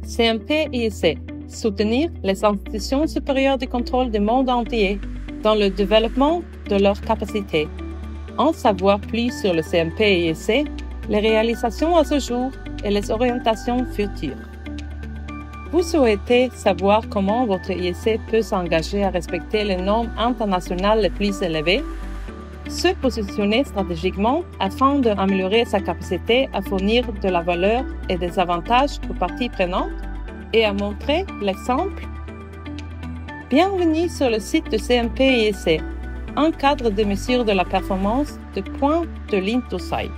CMP-IEC, soutenir les institutions supérieures de contrôle du monde entier dans le développement de leurs capacités. En savoir plus sur le CMP-IEC, les réalisations à ce jour et les orientations futures. Vous souhaitez savoir comment votre IEC peut s'engager à respecter les normes internationales les plus élevées, se positionner stratégiquement afin d'améliorer sa capacité à fournir de la valeur et des avantages aux parties prenantes et à montrer l'exemple. Bienvenue sur le site de CMP-IEC, un cadre de mesure de la performance de point de l'Intosai.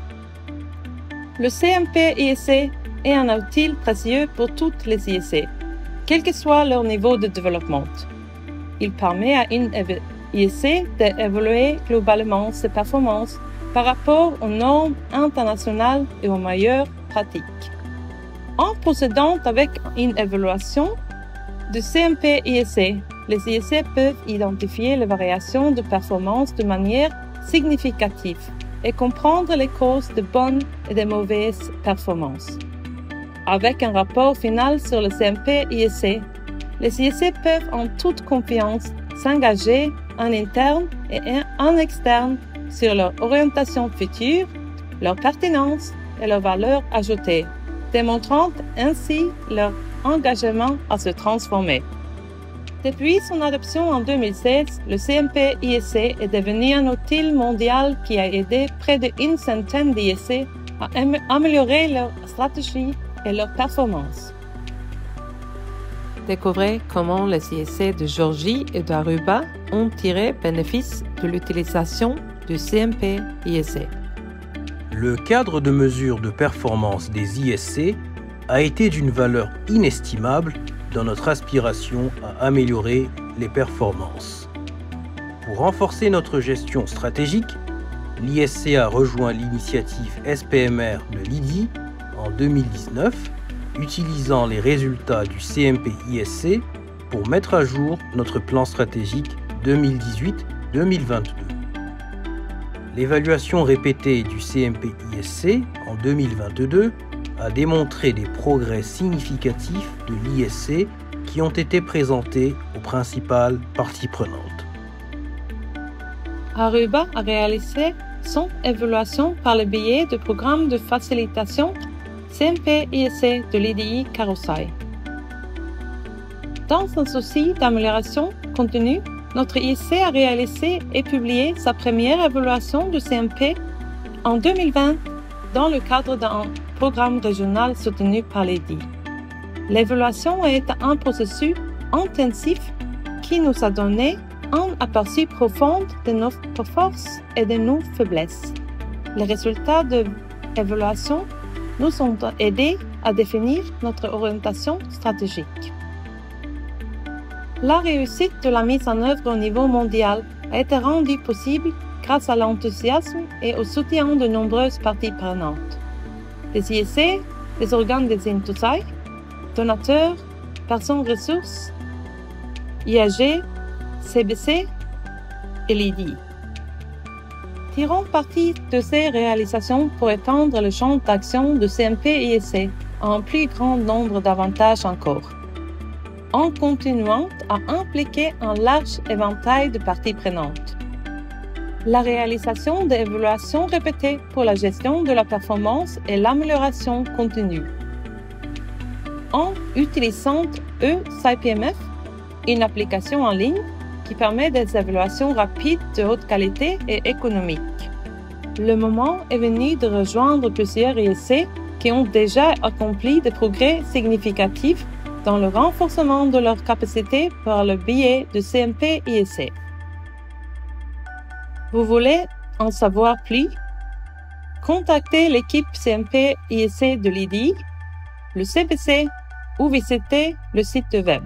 Le CMP-IEC est un outil précieux pour toutes les IEC, quel que soit leur niveau de développement. Il permet à une IEC d'évaluer globalement ses performances par rapport aux normes internationales et aux meilleures pratiques. En procédant avec une évaluation du CMP-IEC, les IEC peuvent identifier les variations de performance de manière significative et comprendre les causes de bonnes et de mauvaises performances. Avec un rapport final sur le CMP-IEC, les IEC peuvent en toute confiance s'engager en interne et en externe sur leur orientation future, leur pertinence et leur valeur ajoutée, démontrant ainsi leur engagement à se transformer. Depuis son adoption en 2016, le CMP-IEC est devenu un outil mondial qui a aidé près d'une centaine d'IEC à améliorer leur stratégie et leur performance. Découvrez comment les IEC de Géorgie et d'Aruba ont tiré bénéfice de l'utilisation du CMP-IEC. Le cadre de mesure de performance des IEC a été d'une valeur inestimable dans notre aspiration à améliorer les performances. Pour renforcer notre gestion stratégique, l'ISC a rejoint l'initiative SPMR de l'IDI en 2019, utilisant les résultats du CMP-IEC pour mettre à jour notre plan stratégique 2018-2022. L'évaluation répétée du CMP-IEC en 2022 a démontré des progrès significatifs de l'ISC qui ont été présentés aux principales parties prenantes. Aruba a réalisé son évaluation par le biais du programme de facilitation CMP-IEC de l'IDI Karosai. Dans un souci d'amélioration continue, notre IEC a réalisé et publié sa première évaluation du CMP en 2020 dans le cadre d'un programme régional soutenu par l'IDI. L'évaluation est un processus intensif qui nous a donné un aperçu profond de nos forces et de nos faiblesses. Les résultats de l'évaluation nous ont aidés à définir notre orientation stratégique. La réussite de la mise en œuvre au niveau mondial a été rendue possible grâce à l'enthousiasme et au soutien de nombreuses parties prenantes. Les IEC, les organes des Intosai, donateurs, personnes ressources, IAG, CBC et l'IDI. Tirons parti de ces réalisations pour étendre le champ d'action du CMP-IEC à un plus grand nombre d'avantages encore, en continuant à impliquer un large éventail de parties prenantes. La réalisation d'évaluations répétées pour la gestion de la performance et l'amélioration continue. En utilisant eCPMF, une application en ligne qui permet des évaluations rapides de haute qualité et économiques. Le moment est venu de rejoindre plusieurs IEC qui ont déjà accompli des progrès significatifs dans le renforcement de leurs capacités par le biais du CMP-IEC. Vous voulez en savoir plus? Contactez l'équipe CMP-IEC de l'IDI, le CBC ou visitez le site web.